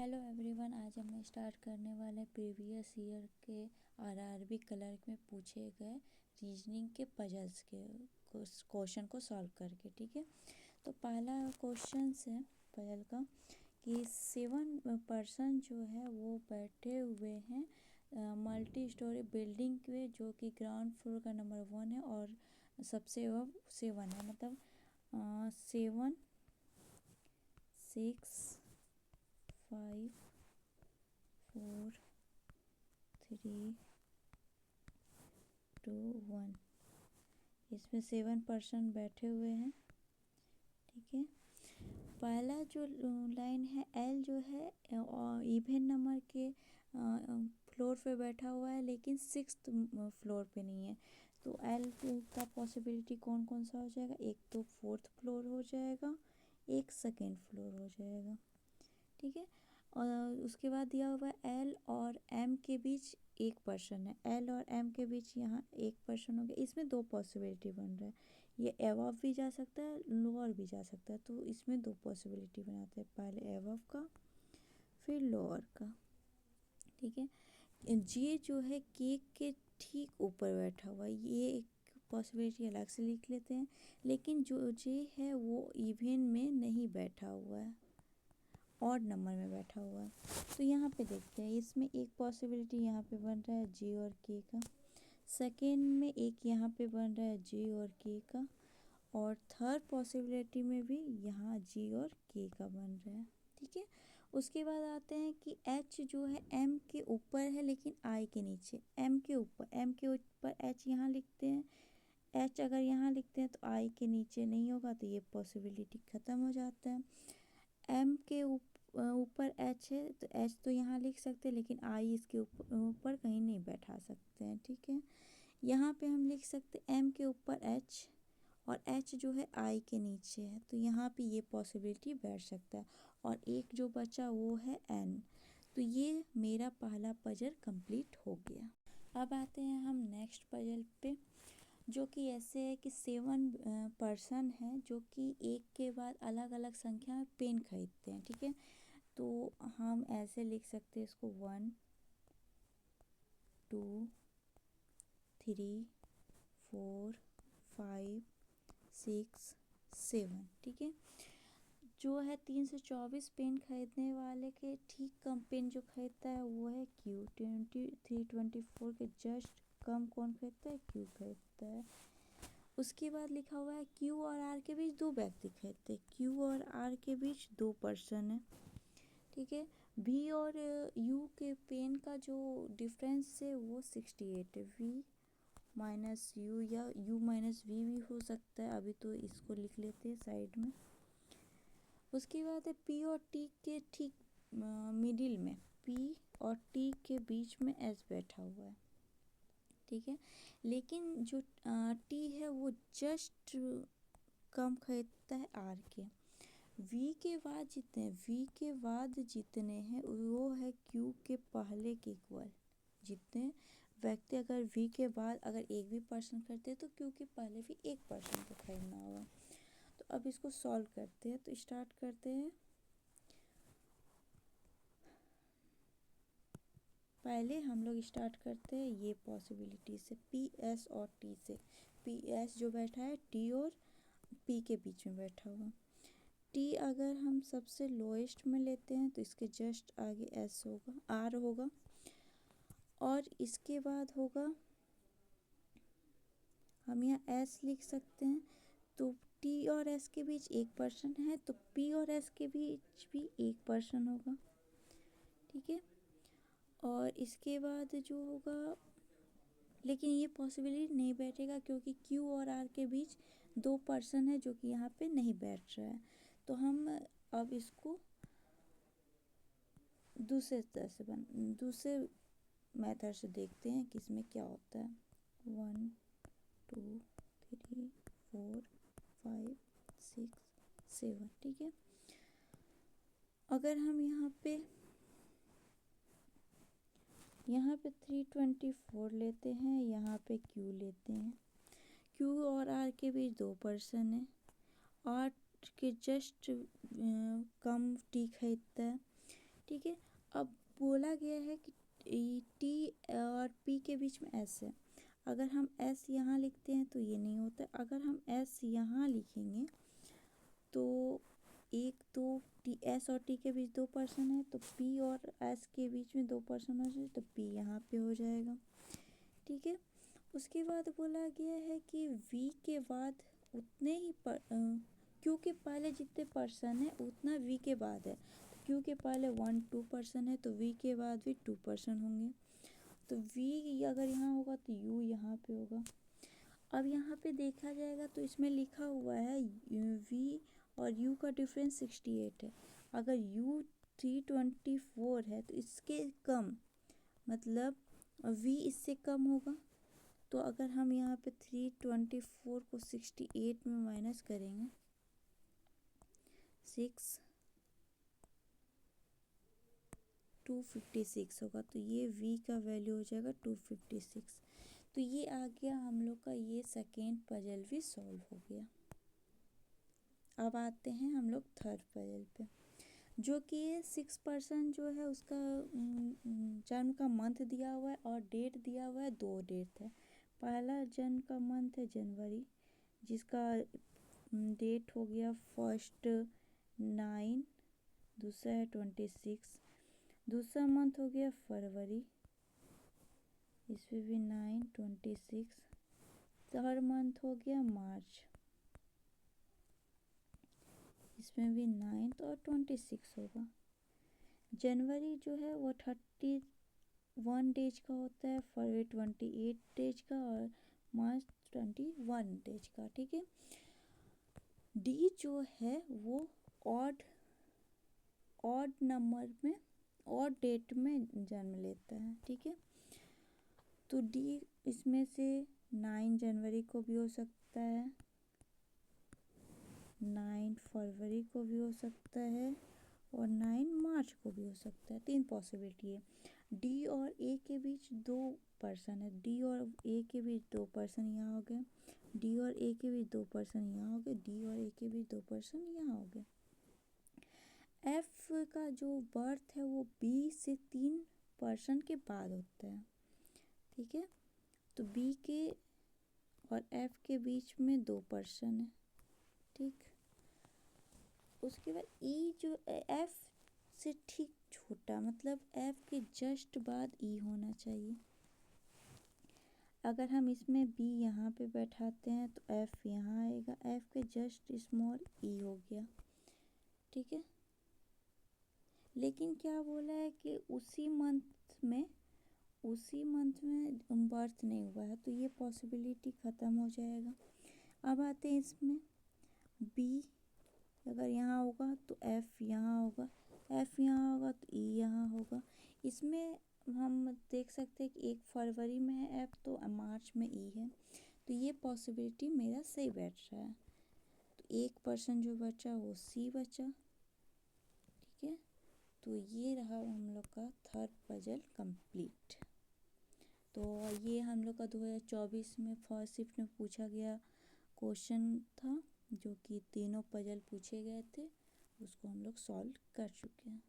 Hello everyone, आज हम start करने वाले प्रीवियस ईयर के आरआरबी क्लर्क में पूछे गए रीजनिंग के पजल्स के क्वेश्चन को सॉल्व करके। ठीक है, तो पहला क्वेश्चन है पजल का कि 7 पर्सन जो है वो बैठे हुए हैं मल्टी स्टोरी बिल्डिंग पे, जो कि ग्राउंड फ्लोर का नंबर 1 है और सबसे अब 7 है, मतलब 7 6 5 4 3 2 1। इसमें 7 पर्सन बैठे हुए हैं। ठीक है, पहला जो लाइन है एल जो है इवन नंबर के फ्लोर पे बैठा हुआ है, लेकिन 6th फ्लोर पे नहीं है। तो एल का पॉसिबिलिटी कौन कौन सा हो जाएगा? एक तो 4th फ्लोर हो जाएगा, एक 2nd फ्लोर हो जाएगा। ठीक है, और उसके बाद दिया हुआ है एल और एम के बीच एक पर्सन है। एल और एम के बीच यहाँ एक पर्सन हो गया। इसमें 2 पॉसिबिलिटी बन रहा है, ये अबव भी जा सकता है, लोअर भी जा सकता है। तो इसमें 2 पॉसिबिलिटी बनाते हैं, पहले अबव का फिर लोअर का। ठीक है, जे जो है केक के ठीक ऊपर बैठा हुआ है, ये एक पॉसिबिलिटी अलग से लिख लेते हैं। लेकिन जो जे है वो इवन में नहीं बैठा हुआ है, ऑड नंबर में बैठा हुआ है। तो यहाँ पे देखते हैं, इसमें एक पॉसिबिलिटी यहाँ पे बन रहा है जे और के का, सेकेंड में एक यहाँ पे बन रहा है जे और के का, और थर्ड पॉसिबिलिटी में भी यहाँ जी और के का बन रहा है। ठीक है, उसके बाद आते हैं कि एच जो है एम के ऊपर है लेकिन आई के नीचे। एम के ऊपर एच यहाँ लिखते हैं, एच अगर यहाँ लिखते हैं तो आई के नीचे नहीं होगा, तो ये पॉसिबिलिटी ख़त्म हो जाता है। एम के ऊपर एच है तो एच तो यहाँ लिख सकते हैं, लेकिन आई इसके ऊपर कहीं नहीं बैठा सकते हैं। ठीक है, यहाँ पे हम लिख सकते हैं एम के ऊपर एच, और एच जो है आई के नीचे है, तो यहाँ पे ये पॉसिबिलिटी बैठ सकता है। और एक जो बचा वो है एन। तो ये मेरा पहला पजल कंप्लीट हो गया। अब आते हैं हम नेक्स्ट पजल पे, जो कि ऐसे है कि 7 पर्सन हैं जो कि एक के बाद अलग अलग संख्या में पेन खरीदते हैं। ठीक है, तो हम ऐसे लिख सकते हैं इसको 1 2 3 4 5 6 7। ठीक है, जो है 324 पेन खरीदने वाले के ठीक कम पेन जो खरीदता है वो है क्यू। 324 के जस्ट कम कौन खरीदता है? क्यू खरीदता है। उसके बाद लिखा हुआ है क्यू और आर के बीच 2 व्यक्ति खरीदते हैं। क्यू और आर के बीच 2 पर्सन है। ठीक है, वी और यू के पेन का जो डिफरेंस है वो 68 है। वी माइनस यू या यू माइनस वी भी हो सकता है, अभी तो इसको लिख लेते हैं साइड में। उसके बाद है पी और टी के ठीक मिडिल में, पी और टी के बीच में एस बैठा हुआ है। ठीक है, लेकिन जो टी है वो जस्ट कम खरीदता है आर के। वी के बाद जितने हैं वो है क्यू के पहले के इक्वल। जितने व्यक्ति अगर वी के बाद अगर एक भी पर्सन खरीदते हैं तो क्यू के पहले भी एक पर्सन को खरीदना होगा। तो अब इसको सॉल्व करते हैं, तो स्टार्ट करते हैं। पहले हम लोग स्टार्ट करते हैं ये पॉसिबिलिटी से, पी एस और टी से। पी एस जो बैठा है टी और पी के बीच में बैठा हुआ। टी अगर हम सबसे लोएस्ट में लेते हैं तो इसके जस्ट आगे एस होगा, आर होगा, और इसके बाद होगा हम यहाँ एस लिख सकते हैं। तो टी और एस के बीच एक पर्सन है, तो पी और एस के बीच भी एक पर्सन होगा। ठीक है, और इसके बाद जो होगा, लेकिन ये पॉसिबिलिटी नहीं बैठेगा क्योंकि क्यू और आर के बीच 2 पर्सन है जो कि यहाँ पे नहीं बैठ रहा है। तो हम अब इसको दूसरे मेथड से देखते हैं कि इसमें क्या होता है। 1 2 3 4 5 6 7। ठीक है, अगर हम यहाँ पे 324 लेते हैं, यहाँ पे क्यू लेते हैं। क्यू और आर के बीच 2 पर्सन है, आर के जस्ट कम टी खरीदता है। ठीक है। अब बोला गया है कि टी और पी के बीच में एस है। अगर हम एस यहाँ लिखते हैं तो ये नहीं होता। अगर हम एस यहाँ लिखेंगे तो एक तो टी एस और टी के बीच 2% है, तो पी और एस के बीच में 2% हो जाए तो पी यहाँ पे हो जाएगा। ठीक है। उसके बाद बोला गया है कि वी के बाद उतने ही क्योंकि पहले जितने पर्सन है उतना वी के बाद है। क्योंकि पहले 1-2% है तो वी के बाद भी 2% होंगे। तो वी अगर यहाँ होगा तो यू यहाँ पे होगा। अब यहाँ पे देखा जाएगा तो इसमें लिखा हुआ है वी और यू का डिफरेंस 68 है। अगर यू 324 है तो इसके कम, मतलब वी इससे कम होगा। तो अगर हम यहाँ पे 324 को 68 में माइनस करेंगे 256 होगा, तो ये v का वैल्यू हो जाएगा 256। तो ये आ गया हम लोग का, ये सेकेंड पजल भी सॉल्व हो गया। अब आते हैं हम लोग थर्ड पजल पे, जो कि 6% जो है उसका जन्म का मंथ दिया हुआ है और डेट दिया हुआ है। 2 डेट है। पहला जन्म का मंथ है जनवरी, जिसका डेट हो गया 1/9, दूसरा है 26। दूसरा मंथ हो गया फरवरी, इसमें भी 9-26। थर्ड मंथ हो गया मार्च, इसमें भी 9 और 26 होगा। जनवरी जो है वो 31 डेज का होता है, फरवरी 28 डेज का और मार्च 21 डेज का। ठीक है। डी जो है वो ऑड नंबर में, ऑड डेट में जन्म लेता है। ठीक है। तो डी इसमें से 9 जनवरी को भी हो सकता है, 9 फरवरी को भी हो सकता है और 9 मार्च को भी हो सकता है। 3 पॉसिबिलिटी है। डी और ए के बीच 2% है। डी और ए के बीच 2% यहाँ हो गए, डी और ए के बीच 2% यहाँ हो गए, डी और ए के बीच 2% यहाँ हो गए। एफ का जो बर्थ है वो बी से 3% के बाद होता है। ठीक है। तो बी के और एफ के बीच में 2% है। ठीक। उसके बाद ई जो एफ से ठीक छोटा, मतलब एफ के जस्ट बाद ई होना चाहिए। अगर हम इसमें बी यहाँ पे बैठाते हैं तो एफ यहाँ आएगा, एफ के जस्ट स्मॉल ई हो गया। ठीक है। लेकिन क्या बोला है कि उसी मंथ में बर्थ नहीं हुआ है, तो ये पॉसिबिलिटी ख़त्म हो जाएगा। अब आते हैं इसमें बी अगर यहाँ होगा तो एफ यहाँ होगा, एफ यहाँ होगा तो ई यहाँ होगा। इसमें हम देख सकते हैं कि 1 फरवरी में है एफ तो मार्च में ई है, तो ये पॉसिबिलिटी मेरा सही बैठ रहा है। तो 1% जो बचा वो सी बचा। ठीक है। तो ये रहा हम लोग का थर्ड पजल कंप्लीट। तो ये हम लोग का 2024 में फर्स्ट शिफ्ट में पूछा गया क्वेश्चन था, जो कि तीनों पजल पूछे गए थे, उसको हम लोग सॉल्व कर चुके हैं।